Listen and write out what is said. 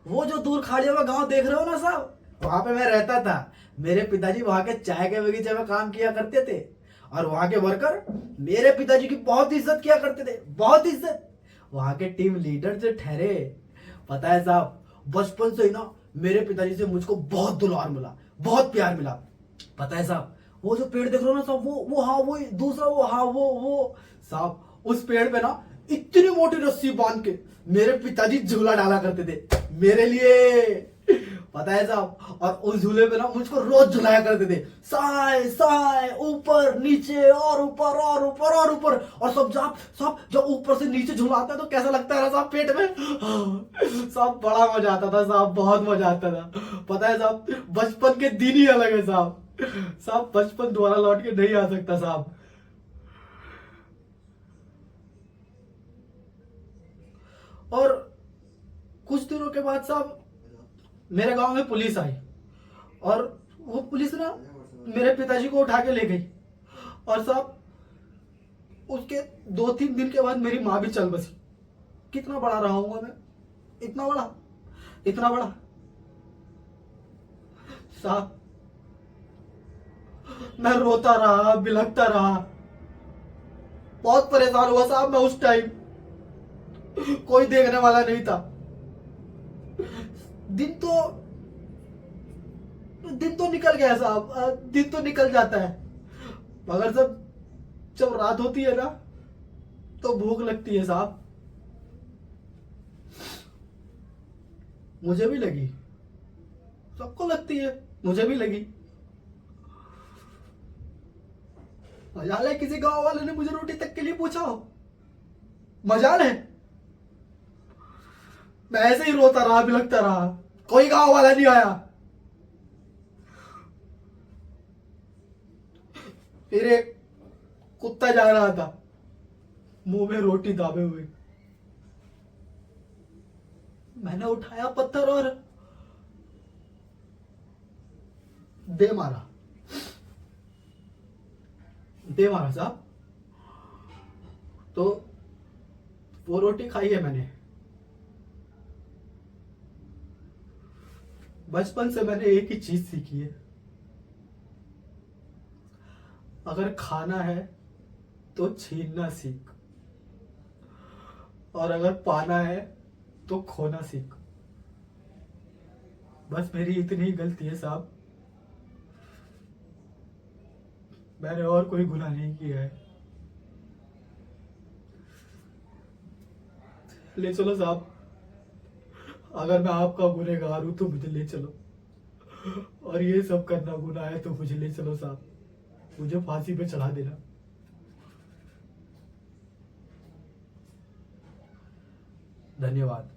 वो जो दूर खाड़ियों में गांव देख रहे हो ना साहब, वहां पे मैं रहता था। मेरे पिताजी वहां के चाय के बगीचे में काम किया करते थे, और वहां के वर्कर मेरे पिताजी की बहुत इज्जत किया करते थे, बहुत इज्जत। वहां के टीम लीडर जो ठहरे, पता है साहब, बचपन से ही ना मेरे पिताजी से मुझको बहुत दुलार मिला, बहुत प्यार मिला। पता है साहब, वो जो पेड़ देख रहे हो ना साहब, वो हाँ वो दूसरा, वो हाँ वो साहब, उस पेड़ पे ना इतनी मोटी रस्सी बांध के मेरे पिताजी झूला डाला करते थे मेरे लिए। पता है साहब, और उस झूले पे ना मुझको रोज झुलाया करते थे, साए साए, ऊपर नीचे और ऊपर और ऊपर और ऊपर। और सब सब जब ऊपर से नीचे झुलाता है तो कैसा लगता है ना साहब पेट में। साहब बड़ा मजा आता था साहब, बहुत मजा आता था। पता है साहब, बचपन के दिन ही अलग है साहब। साहब बचपन दोबारा लौट के नहीं आ सकता साहब। और कुछ दिनों के बाद साहब मेरे गांव में पुलिस आई, और वो पुलिस ना मेरे पिताजी को उठा के ले गई। और साहब उसके 2-3 दिन के बाद मेरी माँ भी चल बसी। कितना बड़ा रहा हूंगा मैं, इतना बड़ा, इतना बड़ा साहब। मैं रोता रहा, बिलखता रहा, बहुत परेशान हुआ साहब मैं उस टाइम। कोई देखने वाला नहीं था। दिन तो दिन तो निकल गया साहब, दिन तो निकल जाता है, मगर जब जब रात होती है ना तो भूख लगती है साहब। मुझे भी लगी, सबको लगती है, मुझे भी लगी। मजाल है किसी गांव वाले ने मुझे रोटी तक के लिए पूछा हो, मजाल है। मैं ऐसे ही रोता रहा, बिलखता रहा, कोई गांव वाला नहीं आया। फिर एक कुत्ता जा रहा था मुंह में रोटी दाबे हुए, मैंने उठाया पत्थर और दे मारा, दे मारा साहब। तो वो रोटी खाई है मैंने। बचपन से मैंने एक ही चीज सीखी है, अगर खाना है तो छीनना सीख, और अगर पाना है तो खोना सीख। बस मेरी इतनी ही गलती है साहब, मैंने और कोई गुनाह नहीं किया है। ले चलो साहब, अगर मैं आपका गुनहगार हूं तो मुझे ले चलो, और ये सब करना गुनाह है तो मुझे ले चलो साहब, मुझे फांसी पे चढ़ा देना। धन्यवाद।